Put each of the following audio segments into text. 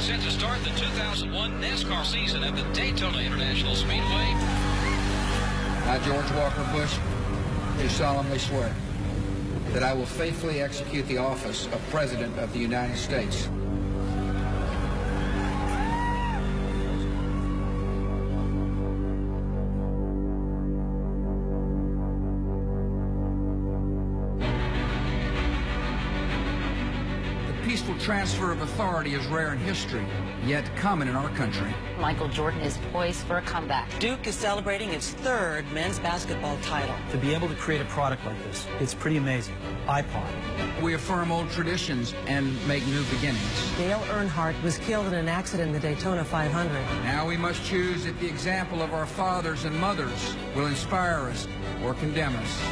set to start the 2001 NASCAR season at the Daytona International Speedway. I, George Walker Bush, do solemnly swear that I will faithfully execute the office of President of the United States. The peaceful transfer of authority is rare in history, yet common in our country. Michael Jordan is poised for a comeback. Duke is celebrating its third men's basketball title. To be able to create a product like this, it's pretty amazing. iPod. We affirm old traditions and make new beginnings. Dale Earnhardt was killed in an accident in the Daytona 500. Now we must choose if the example of our fathers and mothers will inspire us or condemn us.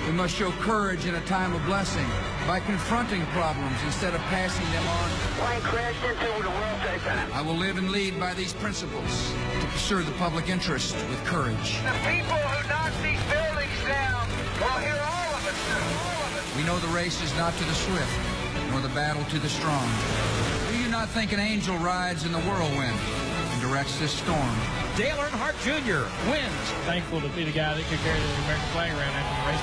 We must show courage in a time of blessing by confronting problems instead of passing them on. Plane crashed into the World Trade Center. I will live and lead by these principles to serve the public interest with courage. The people who knock these buildings down will hear all of it, sir. All of it. We know the race is not to the swift, nor the battle to the strong. Do you not think an angel rides in the whirlwind and directs this storm? Dale Earnhardt Jr. wins. Thankful to be the guy that could carry the American flag around after the race.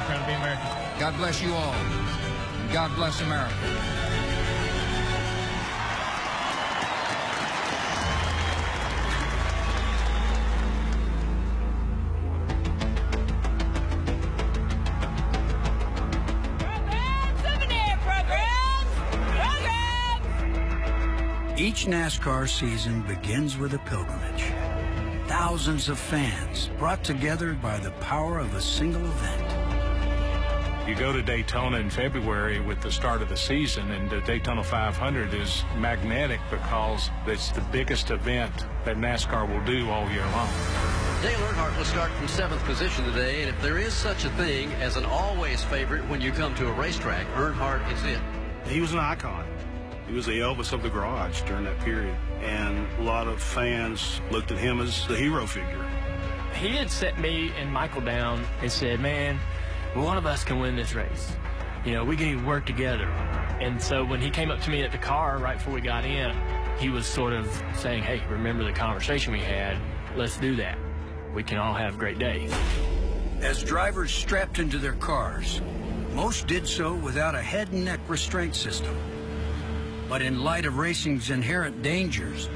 Trying to be American. God bless you all, and God bless America. Each NASCAR season begins with a pilgrimage. Thousands of fans brought together by the power of a single event. You go to Daytona in February with the start of the season, and the Daytona 500 is magnetic because it's the biggest event that NASCAR will do all year long. Dale Earnhardt will start from 7th position today, and if there is such a thing as an always favorite when you come to a racetrack, Earnhardt is it. He was an icon. He was the Elvis of the garage during that period, and a lot of fans looked at him as the hero figure. He had set me and Michael down and said, man, one of us can win this race. You know, we can work together. And so when he came up to me at the car right before we got in, he was sort of saying, hey, remember the conversation we had? Let's do that. We can all have great days. As drivers strapped into their cars, most did so without a head and neck restraint system. But in light of racing's inherent dangers,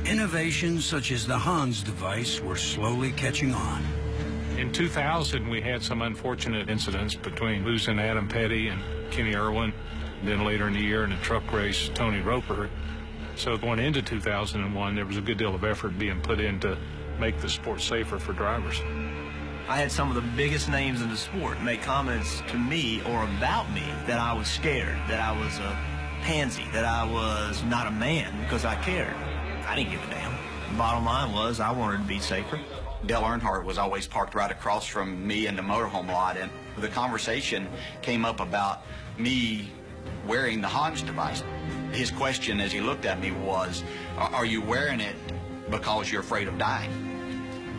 innovations such as the Hans device were slowly catching on. In 2000, we had some unfortunate incidents between losing Adam Petty and Kenny Irwin, and then later in the year in the truck race, Tony Roper. So going into 2001, there was a good deal of effort being put in to make the sport safer for drivers. I had some of the biggest names in the sport make comments to me or about me that I was scared, that I was a pansy, that I was not a man because I cared. I didn't give a damn. Bottom line was I wanted to be safer. Dale Earnhardt was always parked right across from me in the motorhome lot, and the conversation came up about me wearing the Hans device. His question as he looked at me was, are you wearing it because you're afraid of dying?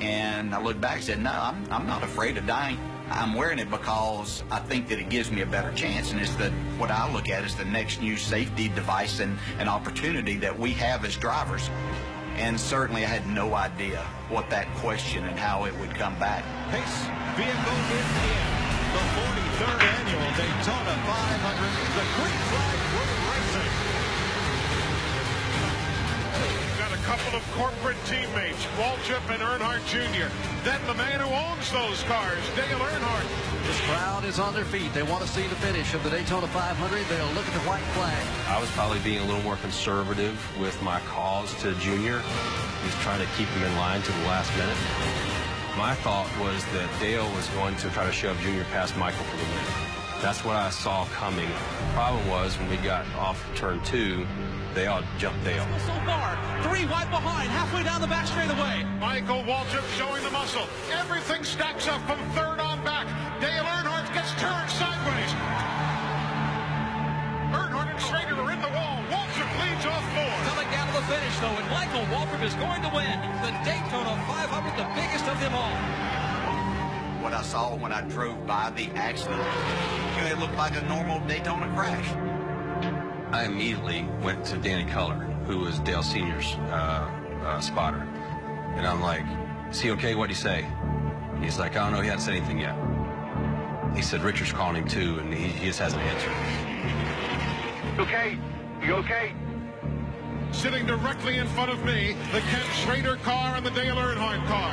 And I looked back and said, no, I'm not afraid of dying. I'm wearing it because I think that it gives me a better chance, and it's what I look at as the next new safety device and an opportunity that we have as drivers. And certainly I had no idea what that question and how it would come back. Pace vehicle in the 43rd annual Daytona 500, the green flag road racing. Got a couple of corporate teammates, Waltrip and Earnhardt Jr. Then the man who owns those cars, Dale Earnhardt. This crowd is on their feet. They want to see the finish of the Daytona 500. They'll look at the white flag. I was probably being a little more conservative with my calls to Junior. Just trying to keep him in line to the last minute. My thought was that Dale was going to try to shove Junior past Michael for the win. That's what I saw coming. The problem was when we got off turn 2, they all jumped Dale. So far, 3 wide behind, halfway down the back straightaway. Michael Waltrip showing the muscle. Everything stacks up from third on back. Dale Earnhardt gets turned sideways. Earnhardt and Schrader are in the wall. Waltrip leads off 4. Coming down to the finish, though, and Michael Waltrip is going to win the Daytona 500, the biggest of them all. What I saw when I drove by the accident, it looked like a normal Daytona crash. I immediately went to Danny Culler, who was Dale Sr.'s spotter. And I'm like, is he okay? What'd he say? He's like, I don't know, he hasn't said anything yet. He said Richard's calling him too, and he just hasn't answered. Okay? You okay? Sitting directly in front of me, the Ken Schrader car and the Dale Earnhardt car.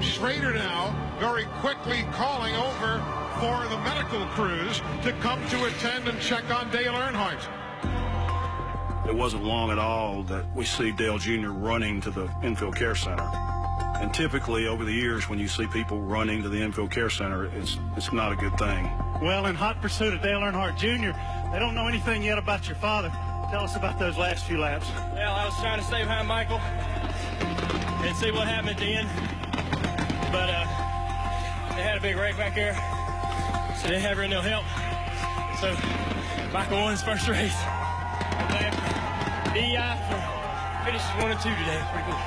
Schrader now very quickly calling over for the medical crews to come to attend and check on Dale Earnhardt. It wasn't long at all that we see Dale Jr. running to the infield care center. And typically over the years when you see people running to the infield care center, it's not a good thing. Well, in hot pursuit of Dale Earnhardt Jr., they don't know anything yet about your father. Tell us about those last few laps. Well, I was trying to stay behind Michael and see what happened at the end. But they had a big wreck back there, so they didn't have really no help. So Michael won his first race. I'm glad DEI finished 1 and 2 today. Pretty cool.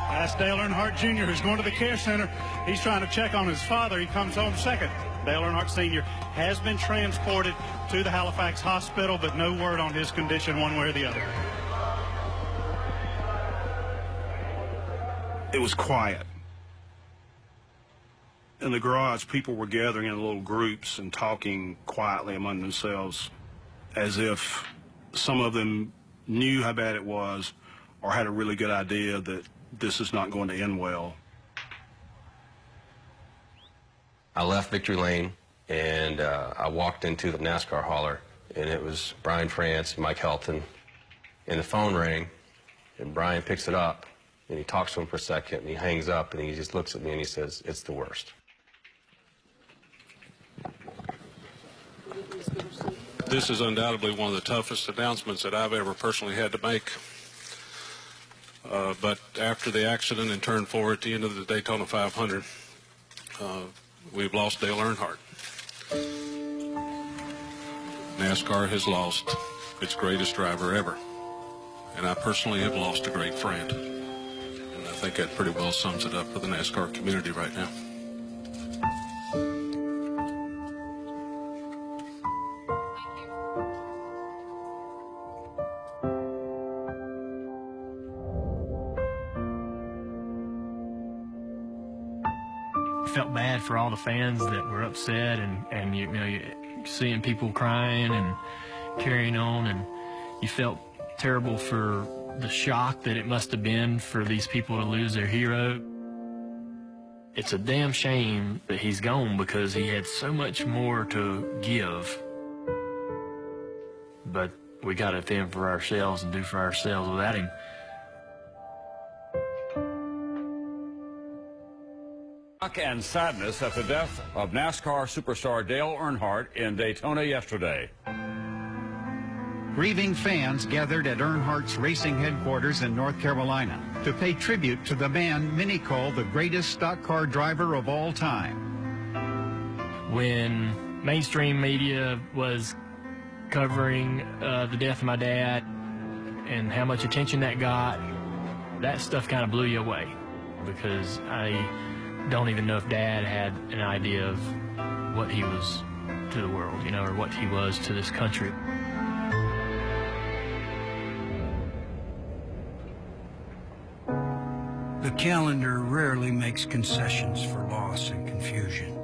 That's Dale Earnhardt Jr., who's going to the care center. He's trying to check on his father. He comes home second. Dale Earnhardt Sr. has been transported to the Halifax hospital, but no word on his condition one way or the other. It was quiet. In the garage, people were gathering in little groups and talking quietly among themselves as if some of them knew how bad it was or had a really good idea that this is not going to end well. I left Victory Lane, and I walked into the NASCAR hauler, and it was Brian France and Mike Helton, and the phone rang, and Brian picks it up, and he talks to him for a second, and he hangs up, and he just looks at me, and he says, it's the worst. This is undoubtedly one of the toughest announcements that I've ever personally had to make. But after the accident in turn 4 at the end of the Daytona 500, we've lost Dale Earnhardt. NASCAR has lost its greatest driver ever. And I personally have lost a great friend. And I think that pretty well sums it up for the NASCAR community right now. Felt bad for all the fans that were upset, and you know, seeing people crying and carrying on, and you felt terrible for the shock that it must have been for these people to lose their hero. It's a damn shame that he's gone because he had so much more to give. But we got to fend for ourselves and do for ourselves without him. Shock and sadness at the death of NASCAR superstar Dale Earnhardt in Daytona yesterday. Grieving fans gathered at Earnhardt's racing headquarters in North Carolina to pay tribute to the man many call the greatest stock car driver of all time. When mainstream media was covering the death of my dad and how much attention that got, that stuff kind of blew you away, because I don't even know if Dad had an idea of what he was to the world, you know, or what he was to this country. The calendar rarely makes concessions for loss and confusion.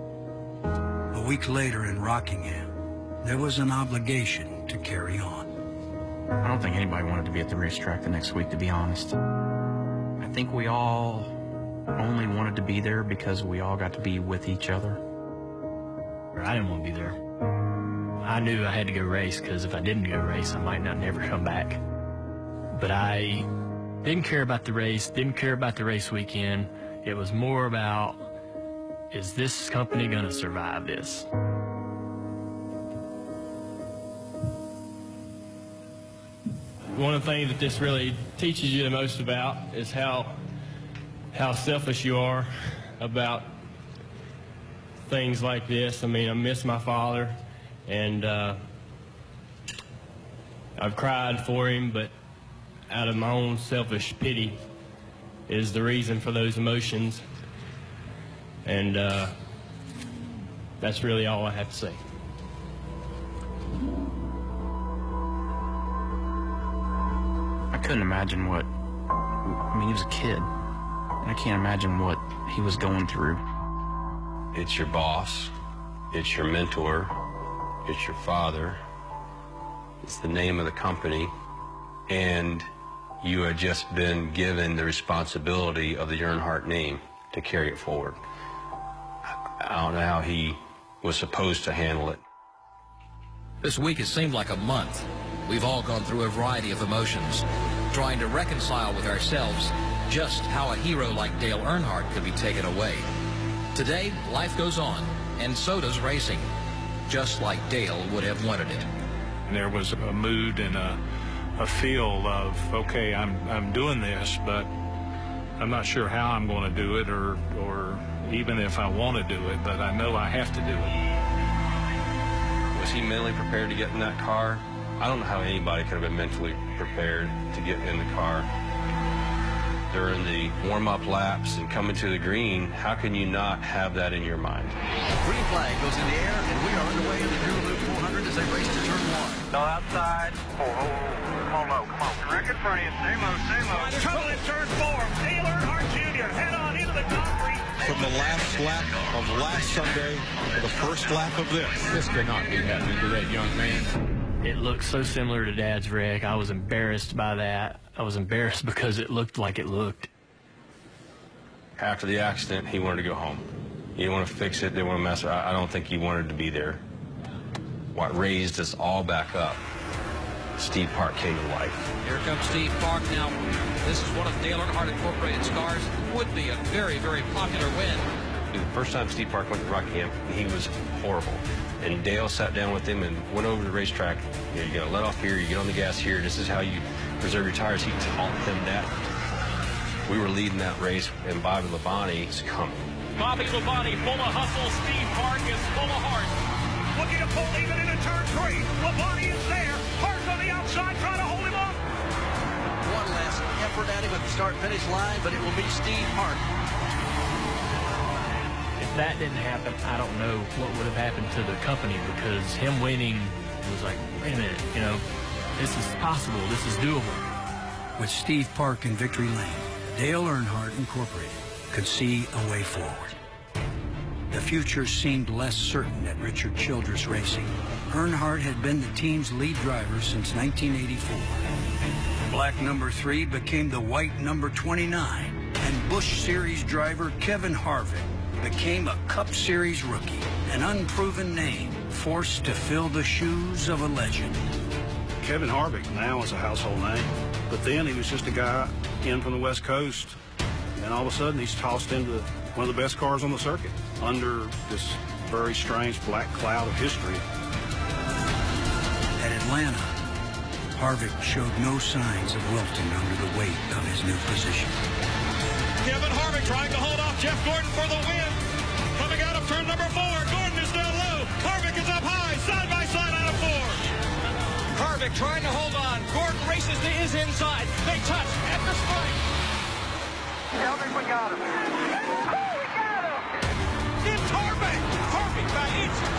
A week later in Rockingham, there was an obligation to carry on. I don't think anybody wanted to be at the racetrack the next week, to be honest. I think we all only wanted to be there because we all got to be with each other. I didn't want to be there. I knew I had to go race, because if I didn't go race, I might not never come back. But I didn't care about the race, didn't care about the race weekend. It was more about, is this company going to survive this? One of the things that this really teaches you the most about is how selfish you are about things like this. I mean, I miss my father, and I've cried for him, but out of my own selfish pity is the reason for those emotions. And that's really all I have to say. I couldn't imagine what, I mean, he was a kid. And I can't imagine what he was going through. It's your boss. It's your mentor. It's your father. It's the name of the company. And you had just been given the responsibility of the Earnhardt name to carry it forward. I don't know how he was supposed to handle it. This week has seemed like a month. We've all gone through a variety of emotions, trying to reconcile with ourselves just how a hero like Dale Earnhardt could be taken away. Today, life goes on, and so does racing, just like Dale would have wanted it. There was a mood and a feel of, okay, I'm doing this, but I'm not sure how I'm going to do it or even if I want to do it, but I know I have to do it. Was he mentally prepared to get in that car? I don't know how anybody could have been mentally prepared to get in the car. During the warm-up laps and coming to the green, how can you not have that in your mind? Green flag goes in the air, and we are underway in the Drew Loop 400 as they race to turn one. No outside. Come on low, come on. Direct in front of you. Stay low, stay low. Trouble in turn 4. Dale Earnhardt Jr. head on into the concrete. From the last lap of last Sunday to the first lap of this. This cannot be happening to that young man. It looked so similar to Dad's wreck. I was embarrassed by that. I was embarrassed because it looked like it looked. After the accident, he wanted to go home. He didn't want to fix it. They didn't want to mess with it. I don't think he wanted to be there. What raised us all back up, Steve Park came to life. Here comes Steve Park now. This is one of Dale Earnhardt Incorporated's cars. Would be a very, very popular win. The first time Steve Park went to Rockingham, he was horrible. And Dale sat down with him and went over to the racetrack. You know, you got to let off here, you get on the gas here. This is how you preserve your tires. He taught him that. We were leading that race, and Bobby Labonte is coming. Bobby Labonte, full of hustle. Steve Park is full of heart. Looking to pull even into turn 3. Labonte is there. Hart's on the outside trying to hold him off. One last effort at him at the start-finish line, but it will be Steve Park. If that didn't happen, I don't know what would have happened to the company, because him winning was like, wait a minute, you know, this is possible, this is doable. With Steve Park in victory lane, Dale Earnhardt Incorporated could see a way forward. The future seemed less certain at Richard Childress Racing. Earnhardt had been the team's lead driver since 1984. Black number 3 became the white number 29, and Busch Series driver Kevin Harvick became a Cup Series rookie, an unproven name forced to fill the shoes of a legend. Kevin Harvick now is a household name, but then he was just a guy in from the West Coast, and all of a sudden he's tossed into one of the best cars on the circuit under this very strange black cloud of history. At Atlanta, Harvick showed no signs of wilting under the weight of his new position. Kevin Harvick trying to hold off Jeff Gordon for the win. Coming out of turn number 4. Gordon is down low. Harvick is up high. Side by side out of 4. Harvick trying to hold on. Gordon races to his inside. They touch at the spike. Tell me we got him. It's Harvick. Harvick by inches.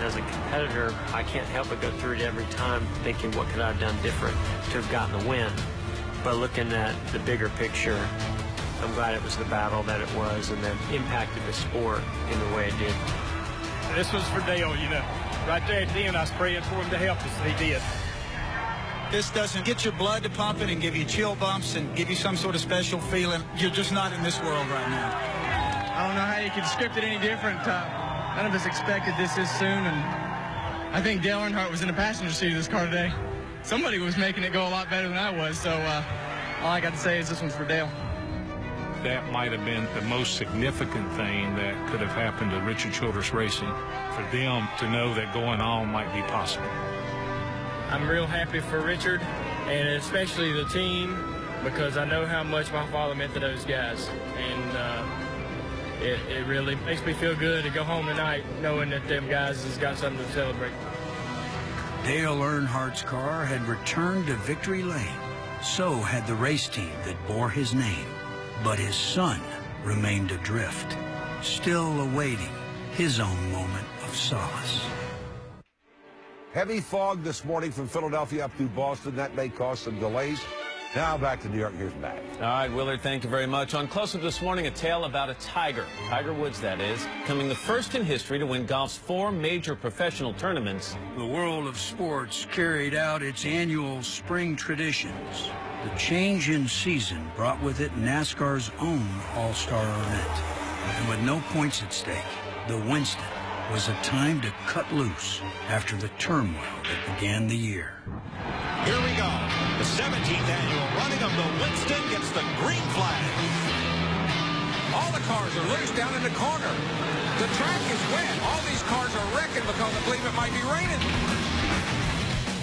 As a competitor, I can't help but go through it every time thinking, what could I have done different to have gotten the win? But looking at the bigger picture, I'm glad it was the battle that it was and that impacted the sport in the way it did. This was for Dale, you know. Right there at the end, I was praying for him to help us, and he did. This doesn't get your blood to pumping and give you chill bumps and give you some sort of special feeling. You're just not in this world right now. I don't know how you could script it any different. None of us expected this soon, and I think Dale Earnhardt was in the passenger seat of this car today. Somebody was making it go a lot better than I was, so all I got to say is this one's for Dale. That might have been the most significant thing that could have happened to Richard Childress Racing, for them to know that going on might be possible. I'm real happy for Richard, and especially the team, because I know how much my father meant to those guys. And it really makes me feel good to go home tonight knowing that them guys has got something to celebrate. Dale Earnhardt's car had returned to victory lane. So had the race team that bore his name. But his son remained adrift, still awaiting his own moment of solace. Heavy fog this morning from Philadelphia up through Boston. That may cause some delays. Now back to New York. Here's Matt. All right, Willard, thank you very much. On Close Up this morning, a tale about a tiger. Tiger Woods, that is, becoming the first in history to win golf's 4 major professional tournaments. The world of sports carried out its annual spring traditions. The change in season brought with it NASCAR's own All-Star event. And with no points at stake, the Winston was a time to cut loose after the turmoil that began the year. Here we go. The 17th annual running of the Winston gets the green flag. All the cars are loose down in the corner. The track is wet. All these cars are wrecking because I believe it might be raining.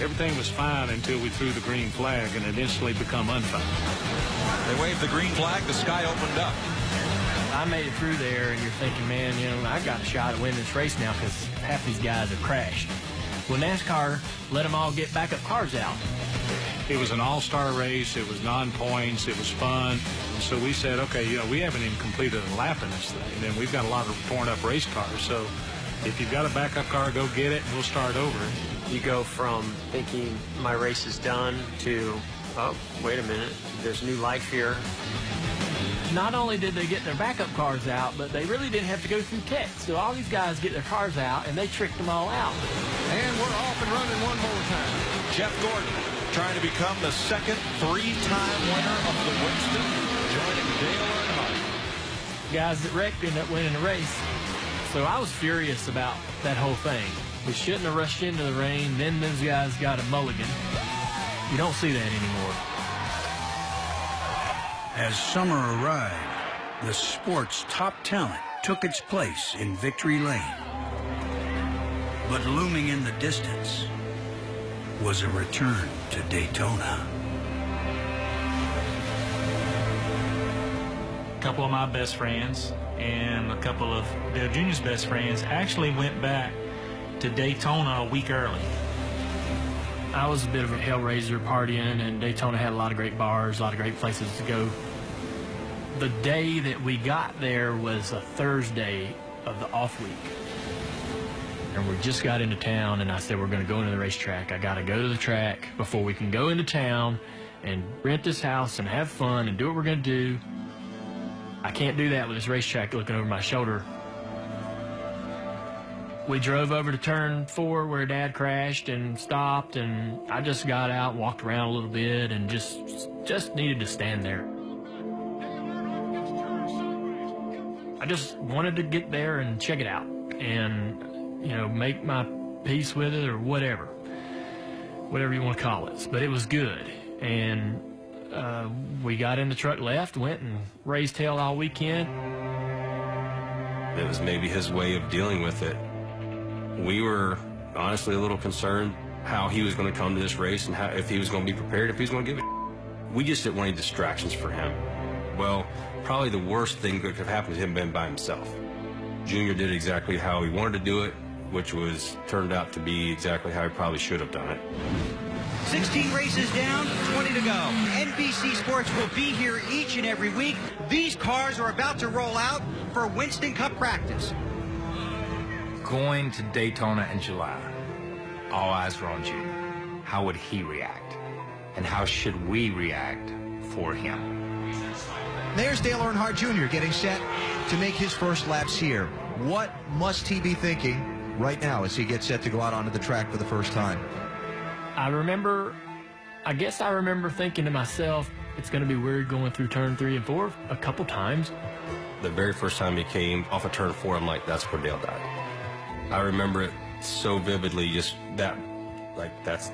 Everything was fine until we threw the green flag, and it instantly become unfine. They waved the green flag. The sky opened up. I made it through there, and you're thinking, man, you know, I got a shot at winning this race now because half these guys have crashed. Well, NASCAR let them all get backup cars out. It was an all-star race. It was non-points. It was fun. So we said, okay, you know, we haven't even completed a lap in this thing, and we've got a lot of torn-up race cars. So if you've got a backup car, go get it, and we'll start over. You go from thinking my race is done to, oh, wait a minute, there's new life here. Not only did they get their backup cars out, but they really didn't have to go through tech. So all these guys get their cars out, and they tricked them all out. And we're off and running one more time. Jeff Gordon trying to become the second 3-time winner of the Winston, joining Dale Earnhardt. Guys that wrecked ended up winning the race. So I was furious about that whole thing. We shouldn't have rushed into the rain. Then those guys got a mulligan. You don't see that anymore. As summer arrived, the sport's top talent took its place in victory lane. But looming in the distance was a return to Daytona. A couple of my best friends and a couple of Dale Jr.'s best friends actually went back to Daytona a week early. I was a bit of a hellraiser partying, and Daytona had a lot of great bars, a lot of great places to go. The day that we got there was a Thursday of the off week. And we just got into town, and I said, we're going to go into the racetrack. I got to go to the track before we can go into town and rent this house and have fun and do what we're going to do. I can't do that with this racetrack looking over my shoulder. We drove over to turn 4 where Dad crashed and stopped, and I just got out, walked around a little bit, and just needed to stand there. I just wanted to get there and check it out and, you know, make my peace with it or whatever you want to call it. But it was good. And we got in the truck, left, went and raised hell all weekend. It was maybe his way of dealing with it. We were honestly a little concerned how he was going to come to this race and how, if he was going to be prepared, if he was going to give it. We just didn't want any distractions for him. Well, probably the worst thing that could have happened to him being by himself. Junior did exactly how he wanted to do it, which was turned out to be exactly how he probably should have done it. 16 races down, 20 to go. NBC Sports will be here each and every week. These cars are about to roll out for Winston Cup practice. Going to Daytona in July, all eyes were on Junior. How would he react? And how should we react for him? There's Dale Earnhardt Jr. getting set to make his first laps here. What must he be thinking right now as he gets set to go out onto the track for the first time? I guess I remember thinking to myself, it's going to be weird going through turn 3 and 4 a couple times. The very first time he came off of turn 4, I'm like, that's where Dale died. I remember it so vividly, just that, like, that's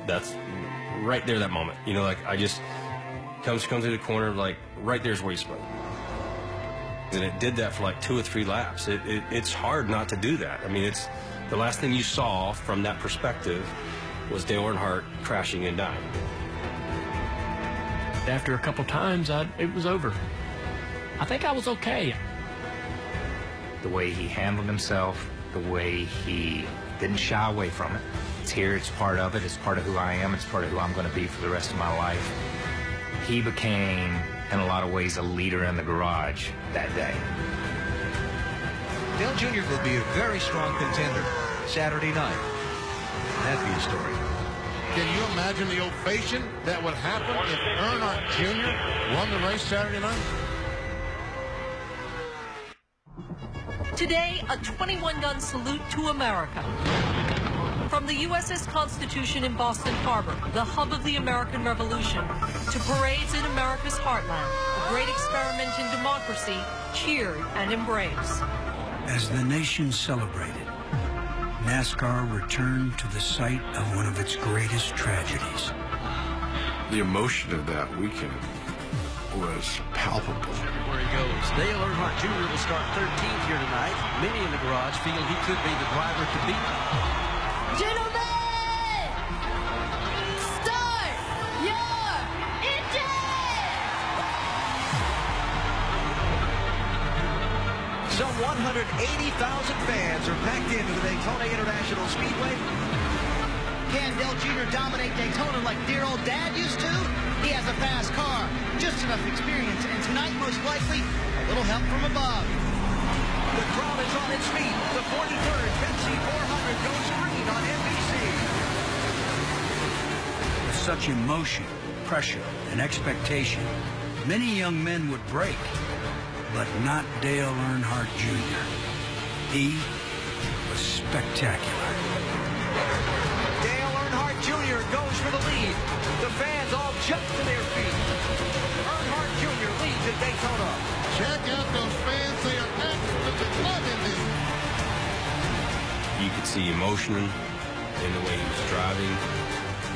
right there, that moment. You know, like, I just comes through the corner, like, right there's where he split. And it did that for like 2 or 3 laps. It's hard not to do that. I mean, it's the last thing you saw from that perspective was Dale Earnhardt crashing and dying. After a couple times, it was over. I think I was okay. The way he handled himself, the way he didn't shy away from it. It's here, it's part of it, it's part of who I am, it's part of who I'm going to be for the rest of my life. He became, in a lot of ways, a leader in the garage that day. Dale Jr. will be a very strong contender Saturday night. That'd be a story. Can you imagine the ovation that would happen if Earnhardt Jr. won the race Saturday night? Today, a 21-gun salute to America. From the USS Constitution in Boston Harbor, the hub of the American Revolution, to parades in America's heartland, the great experiment in democracy, cheered and embraced. As the nation celebrated, NASCAR returned to the site of one of its greatest tragedies. The emotion of that weekend was palpable. Where he goes. Dale Earnhardt Jr. will start 13th here tonight. Many in the garage feel he could be the driver to beat. Gentlemen, start your engine! Some 180,000 fans are packed into the Daytona International Speedway. Can Dale Jr. dominate Daytona like dear old Dad used to? He has a fast car, just enough experience, and tonight, most likely, a little help from above. The crowd is on its feet. The 43rd Pepsi 400 goes green on NBC. With such emotion, pressure, and expectation, many young men would break, but not Dale Earnhardt Jr. He was spectacular. Dale Earnhardt Jr. goes for the lead. The fans all jump to their feet. Earnhardt Jr. leads at Daytona. Check out those fans. They are absolutely loving this. You could see emotion in the way he was driving.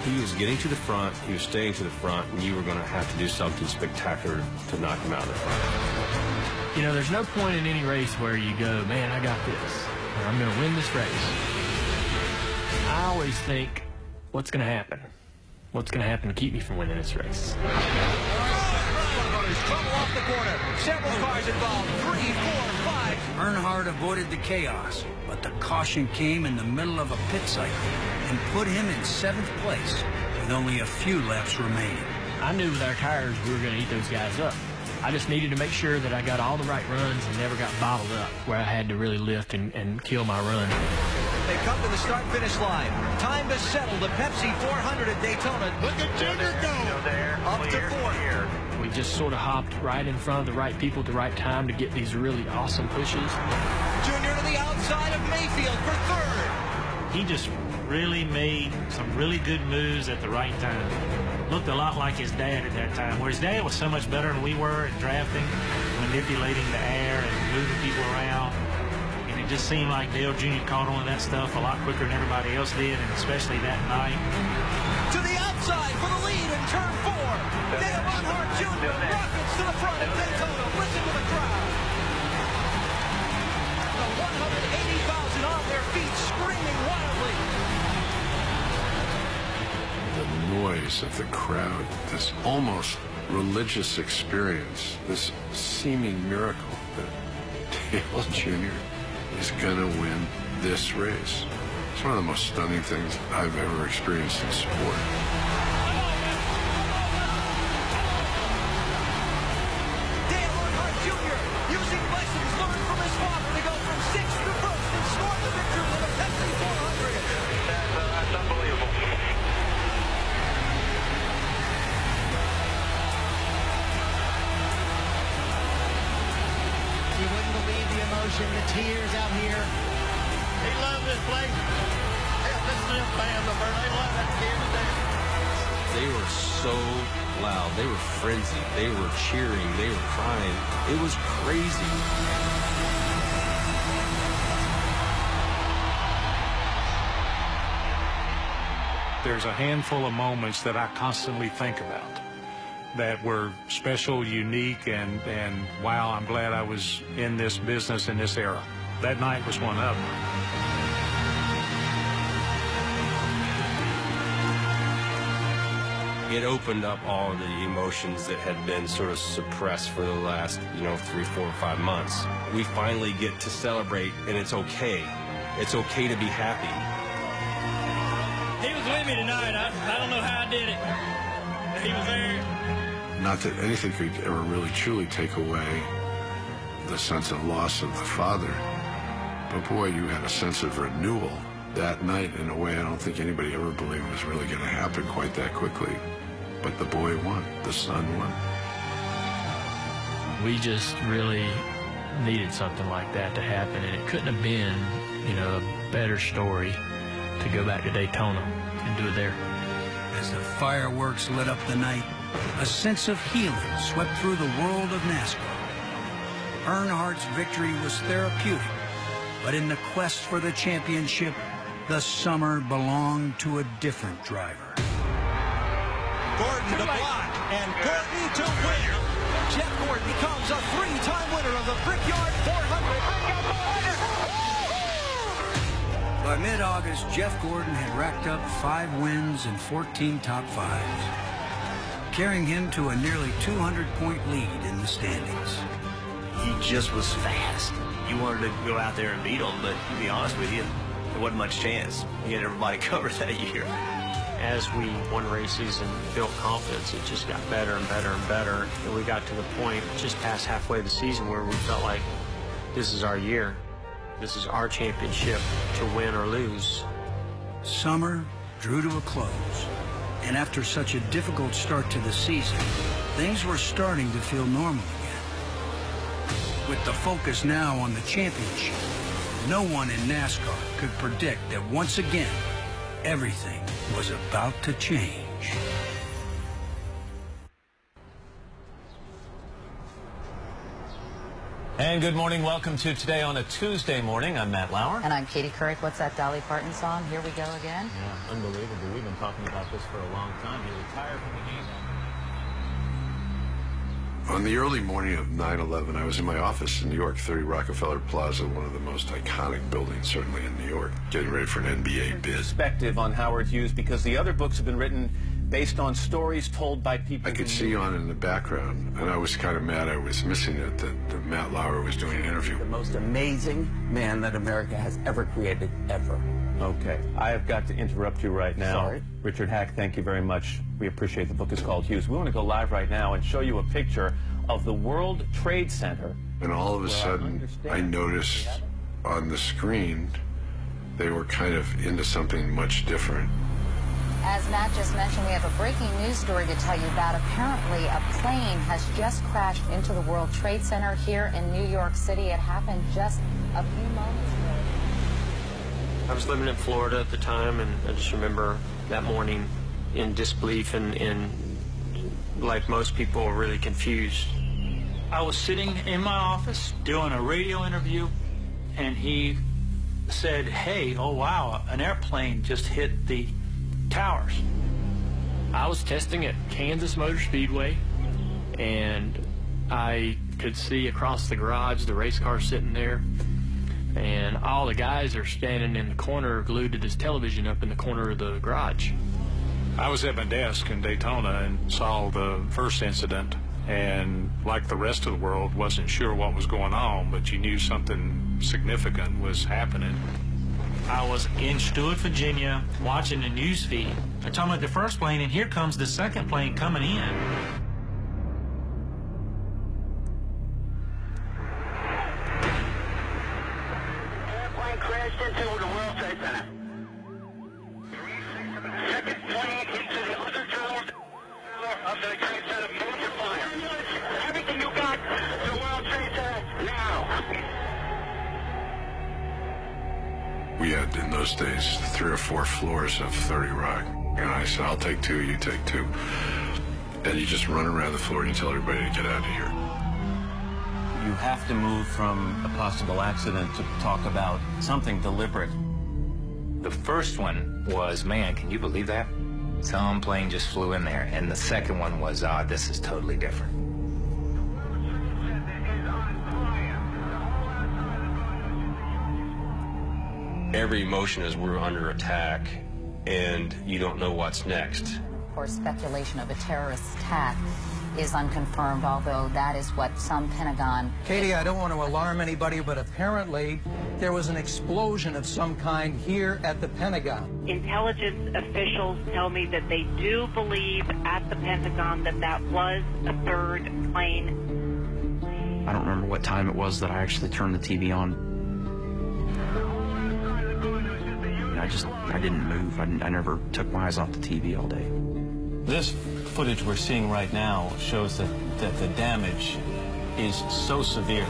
He was getting to the front, he was staying to the front, and you were going to have to do something spectacular to knock him out of the front. You know, there's no point in any race where you go, man, I got this, or I'm going to win this race. I always think, what's going to happen? What's going to happen to keep me from winning this race? Trouble off the corner. Several cars involved. 3, 4, 5. Earnhardt avoided the chaos, but the caution came in the middle of a pit cycle and put him in 7th place with only a few laps remaining. I knew with our tires we were going to eat those guys up. I just needed to make sure that I got all the right runs and never got bottled up where I had to really lift and kill my run. They come to the start-finish line. Time to settle the Pepsi 400 at Daytona. Look at Junior go. Up to 4th. We just sort of hopped right in front of the right people at the right time to get these really awesome pushes. Junior to the outside of Mayfield for 3rd. He just really made some really good moves at the right time. Looked a lot like his dad at that time, where his dad was so much better than we were at drafting, manipulating the air and moving people around. And it just seemed like Dale Jr. caught on to that stuff a lot quicker than everybody else did, and especially that night. To the outside for the lead in turn 4. Dale Earnhardt Jr. rockets to the front of Daytona. Listen to the crowd. The 180,000 on their feet screaming wildly. The noise of the crowd, this almost religious experience, this seeming miracle that Dale Jr. is going to win this race. It's one of the most stunning things I've ever experienced in sport. Dale Earnhardt Jr. using lessons learned from his father to go from 6th to 1st and score the victory with a Pepsi 400. That's unbelievable. You wouldn't believe the emotion, the tears out here. He loves this place. Yeah, this is them fans up there. They love that kid to death. They were so loud. They were frenzied. They were cheering. They were crying. It was crazy. There's a handful of moments that I constantly think about that were special, unique, and wow, I'm glad I was in this business in this era. That night was one of them. It opened up all the emotions that had been sort of suppressed for the last, 3, 4, 5 months. We finally get to celebrate, and it's okay. It's okay to be happy. He was with me tonight. I don't know how I did it. He was there. Not that anything could ever really truly take away the sense of loss of the father, but boy, you had a sense of renewal that night in a way I don't think anybody ever believed was really going to happen quite that quickly. But the boy won. The son won. We just really needed something like that to happen, and it couldn't have been, a better story to go back to Daytona and do it there. As the fireworks lit up the night, a sense of healing swept through the world of NASCAR. Earnhardt's victory was therapeutic, but in the quest for the championship, the summer belonged to a different driver. Gordon to block, and Gordon to win. Jeff Gordon becomes a three-time winner of the Brickyard 400. By mid-August, Jeff Gordon had racked up 5 wins and 14 top 5s, carrying him to a nearly 200-point lead in the standings. He just was fast. You wanted to go out there and beat him, but to be honest with you, there wasn't much chance. He had everybody covered that year. As we won races and built confidence, it just got better and better and better. And we got to the point just past halfway of the season where we felt like this is our year. This is our championship to win or lose. Summer drew to a close, and after such a difficult start to the season, things were starting to feel normal again. With the focus now on the championship, no one in NASCAR could predict that once again, everything was about to change. And good morning. Welcome to Today on a Tuesday morning. I'm Matt Lauer. And I'm Katie Couric. What's that Dolly Parton song? Here we go again. Yeah, unbelievable. We've been talking about this for a long time. He retired from the game. On the early morning of 9/11, I was in my office in New York, 30 Rockefeller Plaza, one of the most iconic buildings, certainly in New York, getting ready for an NBA bid. Perspective on Howard Hughes, because the other books have been written based on stories told by people. I could see on in the background, and I was kind of mad I was missing it, that Matt Lauer was doing an interview. The most amazing man that America has ever created, ever. Okay, I have got to interrupt you right now. Sorry. Richard Hack, thank you very much. We appreciate the book is called Hughes. We want to go live right now and show you a picture of the World Trade Center. And all of a sudden, I noticed on the screen they were kind of into something much different. As Matt just mentioned, we have a breaking news story to tell you about. Apparently, a plane has just crashed into the World Trade Center here in New York City. It happened just a few moments ago. I was living in Florida at the time, and I just remember that morning in disbelief and like most people, really confused. I was sitting in my office doing a radio interview, and he said, "Hey, oh wow, an airplane just hit the towers." I was testing at Kansas Motor Speedway, and I could see across the garage the race car sitting there, and all the guys are standing in the corner glued to this television up in the corner of the garage. I was at my desk in Daytona and saw the first incident, and like the rest of the world, wasn't sure what was going on, but you knew something significant was happening. I was in Stewart, Virginia, watching the news feed. They're talking about the first plane, and here comes the second plane coming in. Airplane crashed into the World Trade Center. Second plane into the other tower of the Trade Center. Major fire. Everything you got, the World Trade Center now. We had, in those days, 3 or 4 floors of 30 Rock. And I said, I'll take 2, you take 2. And you just run around the floor and you tell everybody to get out of here. You have to move from a possible accident to talk about something deliberate. The first one was, man, can you believe that? Some plane just flew in there. And the second one was, this is totally different. Every emotion is we're under attack, and you don't know what's next. Of course, speculation of a terrorist attack is unconfirmed, although that is what some Pentagon... Katie, I don't want to alarm anybody, but apparently there was an explosion of some kind here at the Pentagon. Intelligence officials tell me that they do believe at the Pentagon that that was a third plane. I don't remember what time it was that I actually turned the TV on. I didn't move. I never took my eyes off the TV all day. This footage we're seeing right now shows that the damage is so severe.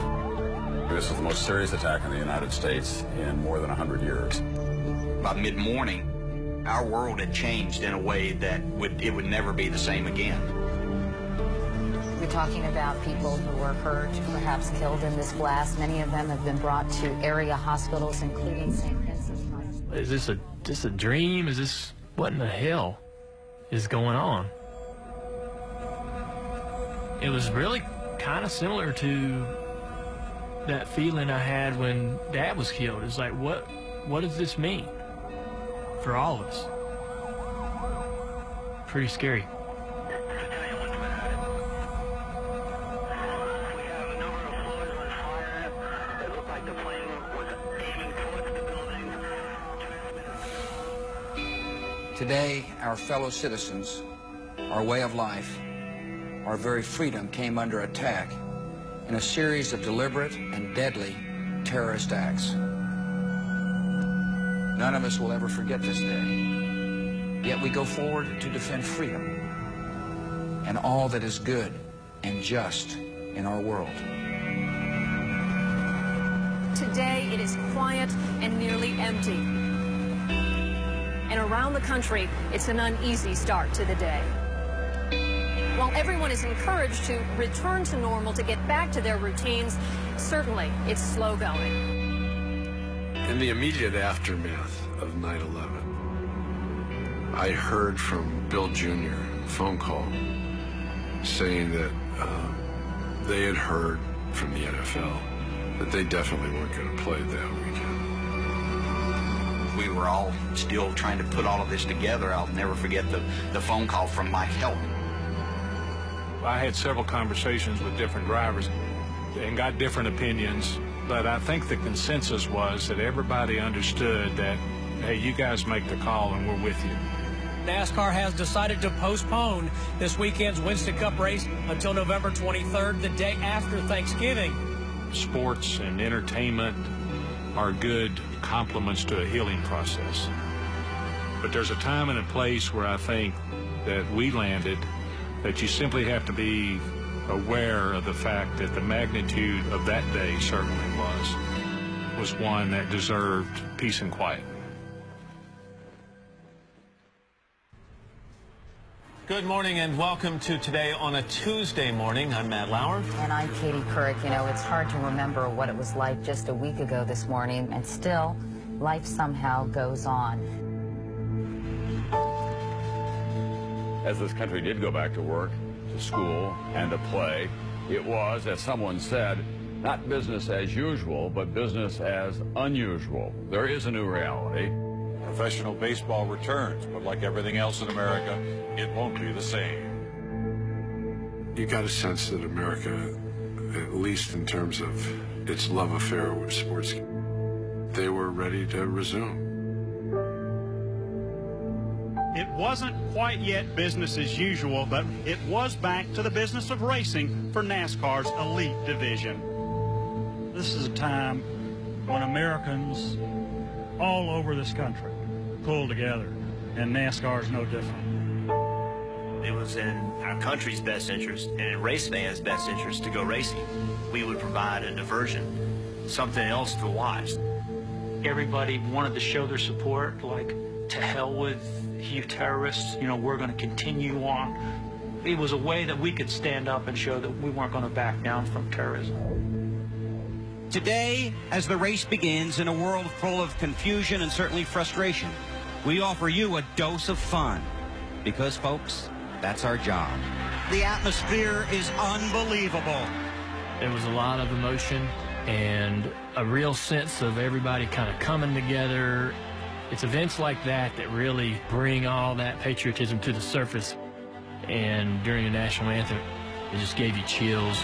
This is the most serious attack in the United States in more than 100 years. By mid-morning, our world had changed in a way that it would never be the same again. We're talking about people who were hurt, perhaps killed in this blast. Many of them have been brought to area hospitals, including St. Vincent's. Is this just a dream? Is this, what in the hell is going on? It was really kind of similar to that feeling I had when Dad was killed. It's like, what does this mean for all of us? Pretty scary. Today, our fellow citizens, our way of life, our very freedom came under attack in a series of deliberate and deadly terrorist acts. None of us will ever forget this day. Yet we go forward to defend freedom and all that is good and just in our world. Today, it is quiet and nearly empty. And around the country, it's an uneasy start to the day. While everyone is encouraged to return to normal, to get back to their routines, certainly it's slow going. In the immediate aftermath of 9/11, I heard from Bill Jr., a phone call, saying that they had heard from the NFL that they definitely weren't going to play that weekend. We were all still trying to put all of this together. I'll never forget the phone call from Mike Helton. I had several conversations with different drivers and got different opinions, but I think the consensus was that everybody understood that, hey, you guys make the call and we're with you. NASCAR has decided to postpone this weekend's Winston Cup race until November 23rd, the day after Thanksgiving. Sports and entertainment are good complements to a healing process. But there's a time and a place where I think that we landed that you simply have to be aware of the fact that the magnitude of that day certainly was one that deserved peace and quiet. Good morning and welcome to Today on a Tuesday morning. I'm Matt Lauer. And I'm Katie Couric. You know, it's hard to remember what it was like just a week ago this morning, and still, life somehow goes on. As this country did go back to work, to school, and to play, it was, as someone said, not business as usual, but business as unusual. There is a new reality. Professional baseball returns, but like everything else in America, it won't be the same. You got a sense that America, at least in terms of its love affair with sports, they were ready to resume. It wasn't quite yet business as usual, but it was back to the business of racing for NASCAR's elite division. This is a time when Americans all over this country pull together, and NASCAR is no different. It was in our country's best interest and in race fans' best interest to go racing. We would provide a diversion, something else to watch. Everybody wanted to show their support, like, to hell with you terrorists, you know, we're going to continue on. It was a way that we could stand up and show that we weren't going to back down from terrorism. Today, as the race begins in a world full of confusion and certainly frustration, we offer you a dose of fun. Because, folks, that's our job. The atmosphere is unbelievable. There was a lot of emotion and a real sense of everybody kind of coming together. It's events like that that really bring all that patriotism to the surface. And during the national anthem, it just gave you chills.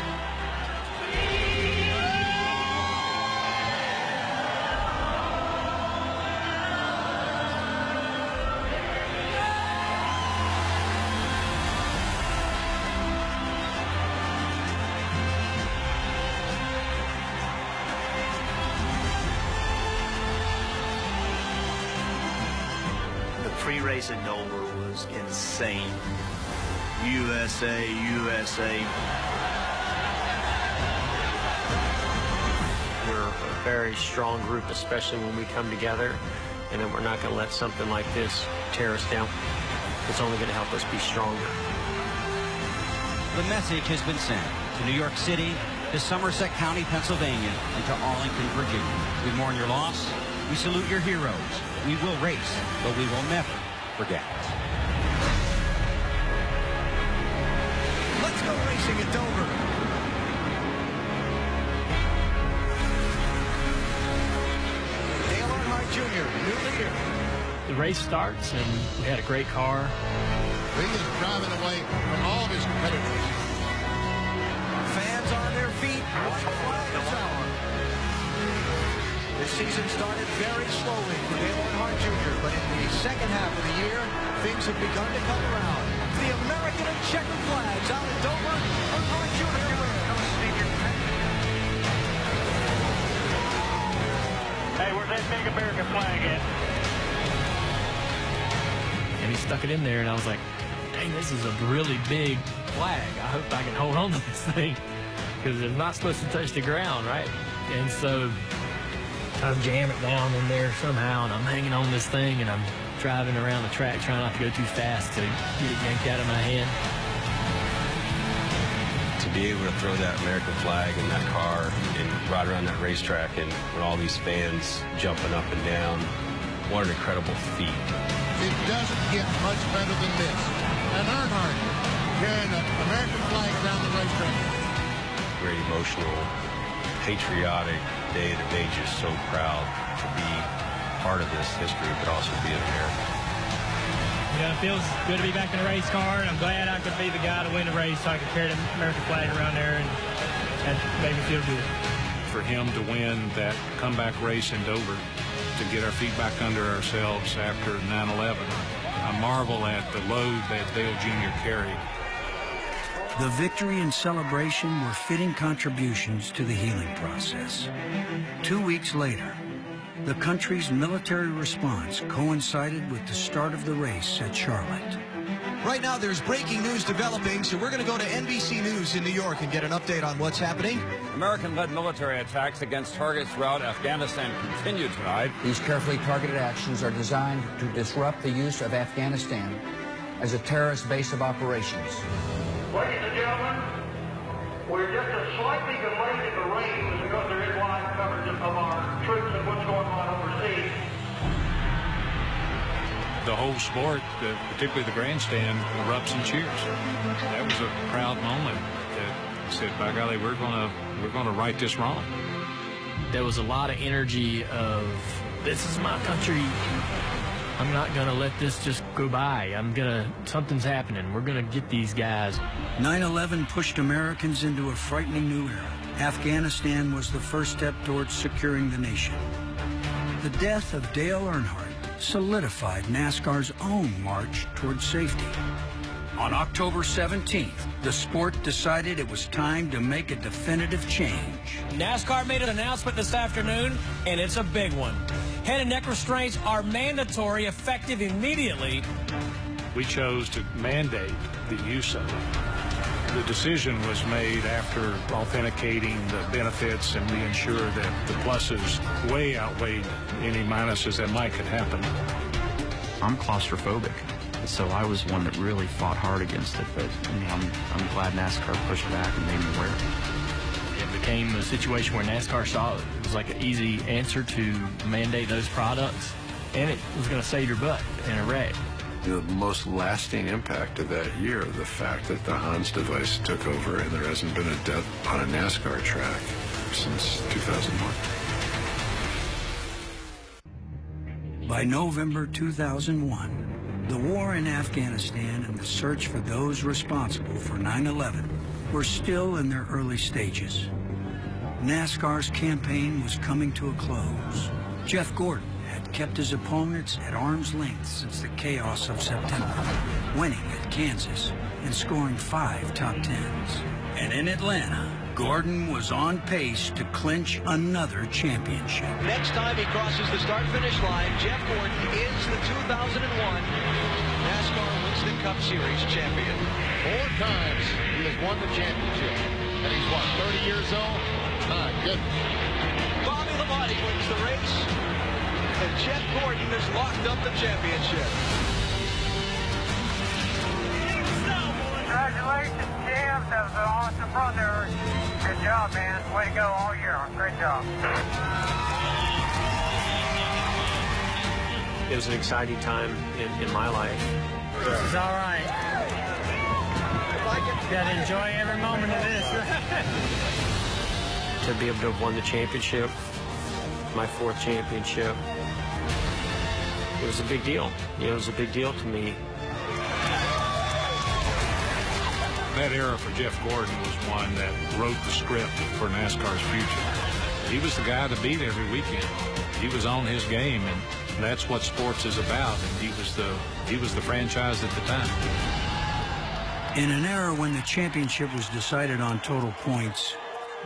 pre-race at Dover was insane. USA, USA. We're a very strong group, especially when we come together, and then we're not going to let something like this tear us down. It's only going to help us be stronger. The message has been sent to New York City, to Somerset County, Pennsylvania, and to Arlington, Virginia. We mourn your loss. We salute your heroes. We will race, but we will never forget. Let's go racing at Dover. Dale Earnhardt Jr., new leader. The race starts, and we had a great car. He is driving away from all of his competitors. Fans on their feet. White flag is out. This season started very slowly for Dale Earnhardt Jr., but in the second half of the year, things have begun to come around. The American and checkered flags out at Dover. Earnhardt Jr. Hey, where's that big American flag at? And he stuck it in there, and I was like, dang, this is a really big flag. I hope I can hold on to this thing, because it's not supposed to touch the ground, right? And so I jam it down in there somehow, and I'm hanging on this thing, and I'm driving around the track trying not to go too fast to get it yanked out of my hand. To be able to throw that American flag in that car and ride around that racetrack, and with all these fans jumping up and down, what an incredible feat. It doesn't get much better than this. And Earnhardt carrying an American flag down the racetrack. Very emotional, patriotic day that made you so proud to be part of this history, but also be an American. You know, it feels good to be back in a race car, and I'm glad I could be the guy to win the race so I could carry the American flag around there, and that made me feel good. For him to win that comeback race in Dover, to get our feet back under ourselves after 9/11, I marvel at the load that Dale Jr. carried. The victory and celebration were fitting contributions to the healing process. 2 weeks later, the country's military response coincided with the start of the race at Charlotte. Right now, there's breaking news developing, so we're going to go to NBC News in New York and get an update on what's happening. American-led military attacks against targets throughout Afghanistan continue tonight. These carefully targeted actions are designed to disrupt the use of Afghanistan as a terrorist base of operations. Ladies and gentlemen, we're just slightly delayed in the race because there is live coverage of our troops and what's going on overseas. The whole sport, particularly the grandstand, erupts and cheers. That was a proud moment that said, by golly, we're gonna right this wrong. There was a lot of energy of, this is my country. I'm not gonna let this just go by. Something's happening. We're gonna get these guys. 9/11 pushed Americans into a frightening new era. Afghanistan was the first step towards securing the nation. The death of Dale Earnhardt solidified NASCAR's own march towards safety. On October 17th, the sport decided it was time to make a definitive change. NASCAR made an announcement this afternoon, and it's a big one. Head and neck restraints are mandatory, effective immediately. We chose to mandate the use of it. The decision was made after authenticating the benefits, and we ensured that the pluses way outweighed any minuses that might could happen. I'm claustrophobic, so I was one that really fought hard against it, but I mean, I'm glad NASCAR pushed back and made me wear it. It became a situation where NASCAR saw it was like an easy answer to mandate those products, and it was going to save your butt in a wreck. The most lasting impact of that year, the fact that the Hans device took over and there hasn't been a death on a NASCAR track since 2001. By November 2001, the war in Afghanistan and the search for those responsible for 9/11 were still in their early stages. NASCAR's campaign was coming to a close. Jeff Gordon had kept his opponents at arm's length since the chaos of September, winning at Kansas and scoring 5 top 10s. And in Atlanta, Gordon was on pace to clinch another championship. Next time he crosses the start-finish line, Jeff Gordon is the 2001 NASCAR Winston Cup Series champion. 4 times he has won the championship. And he's, what, 30 years old? My goodness. Bobby Labonte wins the race, and Jeff Gordon has locked up the championship. Congratulations, Jim. That was an awesome run there. Good job, man. Way to go all year. Great job. It was an exciting time in my life. This is all right. Got to enjoy every moment of this. To be able to have won the championship, my 4th championship, it was a big deal. It was a big deal to me. That era for Jeff Gordon was one that wrote the script for NASCAR's future. He was the guy to beat every weekend. He was on his game, and that's what sports is about. And he was the franchise at the time. In an era when the championship was decided on total points,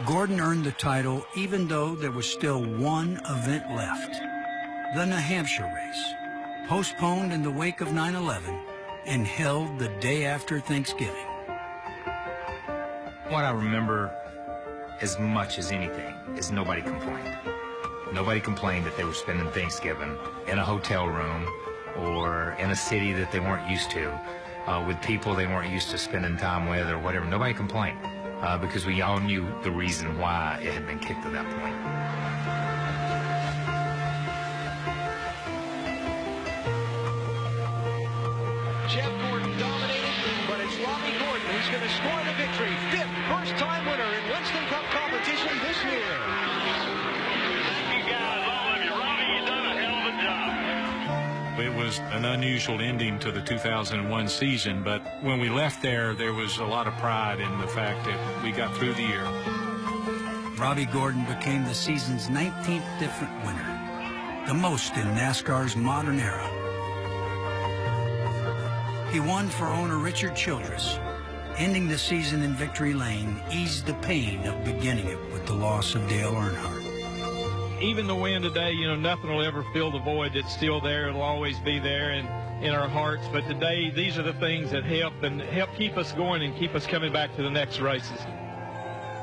Gordon earned the title even though there was still one event left. The New Hampshire race, postponed in the wake of 9/11 and held the day after Thanksgiving. What I remember as much as anything is nobody complained. Nobody complained that they were spending Thanksgiving in a hotel room or in a city that they weren't used to, with people they weren't used to spending time with or whatever. Nobody complained because we all knew the reason why it had been kicked to that point. Jeff Gordon dominated, but it's Robbie Gordon who's going to score the victory. 5th first-time winner in Winston Cup competition this year. Thank you guys, all of you. Robbie, you've done a hell of a job. It was an unusual ending to the 2001 season, but when we left there was a lot of pride in the fact that we got through the year. Robbie Gordon became the season's 19th different winner, the most in NASCAR's modern era. He won for owner Richard Childress. Ending the season in victory lane eased the pain of beginning it with the loss of Dale Earnhardt. Even the win today, nothing will ever fill the void that's still there. It'll always be there in our hearts. But today, these are the things that help keep us going and keep us coming back to the next races.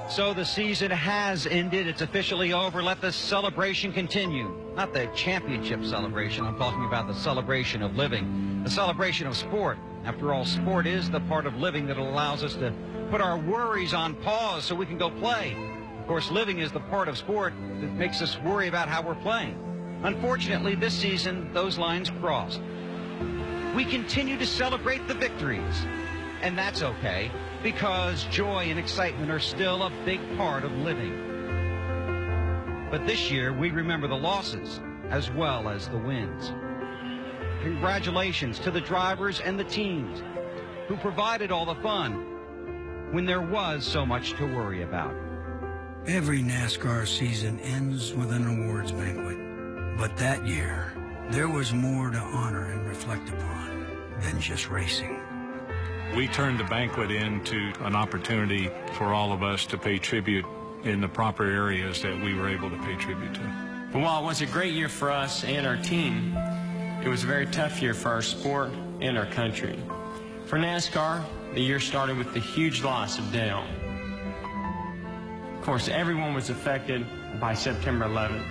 So the season has ended. It's officially over. Let the celebration continue. Not the championship celebration. I'm talking about the celebration of living, the celebration of sport. After all, sport is the part of living that allows us to put our worries on pause so we can go play. Of course, living is the part of sport that makes us worry about how we're playing. Unfortunately, this season, those lines crossed. We continue to celebrate the victories, and that's okay, because joy and excitement are still a big part of living. But this year, we remember the losses as well as the wins. Congratulations to the drivers and the teams who provided all the fun when there was so much to worry about. Every NASCAR season ends with an awards banquet, but that year, there was more to honor and reflect upon than just racing. We turned the banquet into an opportunity for all of us to pay tribute in the proper areas that we were able to pay tribute to. But while it was a great year for us and our team, it was a very tough year for our sport and our country. For NASCAR, the year started with the huge loss of Dale. Of course, everyone was affected by September 11th.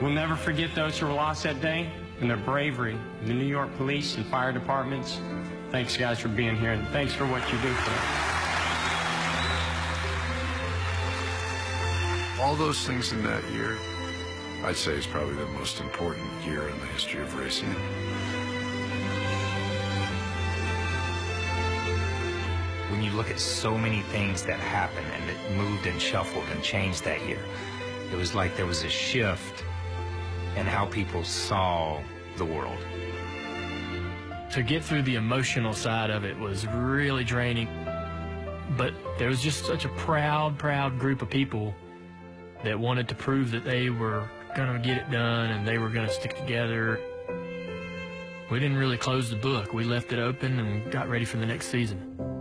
We'll never forget those who were lost that day and their bravery, the New York police and fire departments. Thanks, guys, for being here, and thanks for what you do for us. All those things in that year, I'd say is probably the most important year in the history of racing. When you look at so many things that happened and that moved and shuffled and changed that year, it was like there was a shift in how people saw the world. To get through the emotional side of it was really draining, but there was just such a proud group of people that wanted to prove that they were going to get it done and they were going to stick together. We didn't really close the book. We left it open and got ready for the next season.